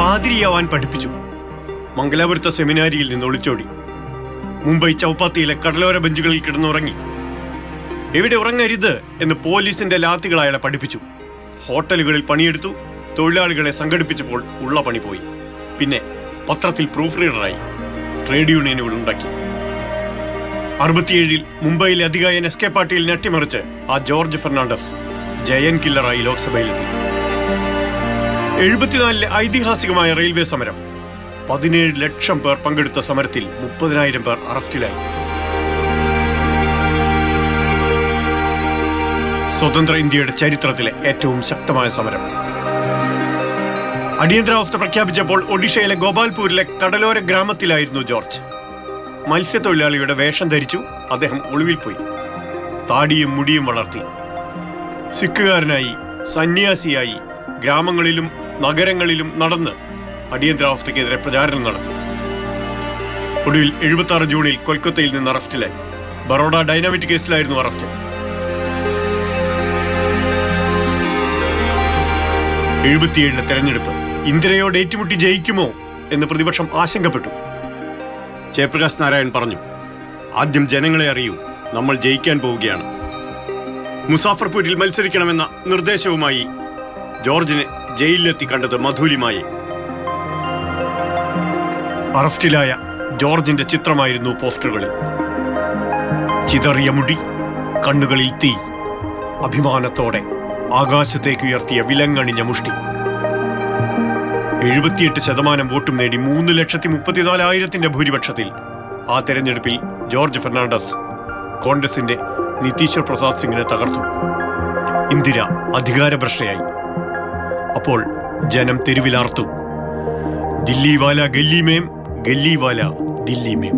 പാതിരിയാവാൻ പഠിപ്പിച്ചു. മംഗലാപുരത്തെ സെമിനാരിയിൽ നിന്ന് ഒളിച്ചോടി. മുംബൈ ചൗപ്പാത്തിയിലെ കടലോര ബെഞ്ചുകളിൽ കിടന്നുറങ്ങി. എവിടെ ഉറങ്ങരുത് എന്ന് പോലീസിന്റെ ലാത്തികൾ അയാളെ പഠിപ്പിച്ചു. ഹോട്ടലുകളിൽ പണിയെടുത്തു. തൊഴിലാളികളെ സംഘടിപ്പിച്ചപ്പോൾ ഉള്ള പണി പോയി. പിന്നെ പത്രത്തിൽ പ്രൂഫ് റീഡറായി. ട്രേഡ് യൂണിയനുകൾ ഉണ്ടാക്കി. 67 മുംബൈയിലെ അധികായൻ എസ് കെ പാട്ടീൽ ഞെട്ടിമറിച്ച് ആ ജോർജ് ഫെർണാണ്ടസ് ജയൻ കില്ലറായി ലോക്സഭയിലെത്തി. 74 ഐതിഹാസികമായ റെയിൽവേ സമരം. 17 ലക്ഷം പേർ പങ്കെടുത്ത സമരത്തിൽ 30,000 പേർ അറസ്റ്റിലായി. സ്വതന്ത്ര ഇന്ത്യയുടെ ചരിത്രത്തിലെ ഏറ്റവും ശക്തമായ സമരം. അടിയന്തരാവസ്ഥ പ്രഖ്യാപിച്ചപ്പോൾ ഒഡീഷയിലെ ഗോപാൽപൂരിലെ കടലോര ഗ്രാമത്തിലായിരുന്നു ജോർജ്. മത്സ്യത്തൊഴിലാളിയുടെ വേഷം ധരിച്ചു. അദ്ദേഹം ഒളിവിൽ പോയി. താടിയും മുടിയും വളർത്തി. സിഖുകാരനായി, സന്യാസിയായി ഗ്രാമങ്ങളിലും നഗരങ്ങളിലും നടന്ന് അടിയന്തരാവസ്ഥയ്ക്കെതിരെ പ്രചാരണം നടത്തി. ഒടുവിൽ 76 ജൂണിൽ കൊൽക്കത്തയിൽ നിന്ന് അറസ്റ്റിലായി. Baroda dynamite കേസിലായിരുന്നു arrest. 77 തെരഞ്ഞെടുപ്പ്. ഇന്ദിരയോട് ഏറ്റുമുട്ടി ജയിക്കുമോ എന്ന് പ്രതിപക്ഷം ആശങ്കപ്പെട്ടു. ജയപ്രകാശ് നാരായൺ പറഞ്ഞു, ആദ്യം ജനങ്ങളെ അറിയൂ, നമ്മൾ ജയിക്കാൻ പോവുകയാണ്. മുസാഫർപൂരിൽ മത്സരിക്കണമെന്ന നിർദ്ദേശവുമായി ജോർജിനെ ജയിലിലെത്തി കണ്ടത് മധുലിമായി. അറസ്റ്റിലായ ജോർജിന്റെ ചിത്രമായിരുന്നു പോസ്റ്ററുകളിൽ. ചിതറിയ മുടി, കണ്ണുകളിൽ തീ, അഭിമാനത്തോടെ ആകാശത്തേക്ക് ഉയർത്തിയ വിലങ്ങണിഞ്ഞ മുഷ്ടി. 78% വോട്ടും നേടി 3,34,000 ഭൂരിപക്ഷത്തിൽ ആ തെരഞ്ഞെടുപ്പിൽ ജോർജ് ഫെർണാണ്ടസ് കോൺഗ്രസിന്റെ നിതീശ്വർ പ്രസാദ് സിംഗിനെ തകർത്തു. ഇന്ദിര അധികാരഭ്രഷ്ടയായി. അപ്പോൾ ജനം തെരുവിലാർത്തു, ദില്ലി വാല ഗല്ലി മേം, ഗല്ലി വാല ദില്ലി മേം.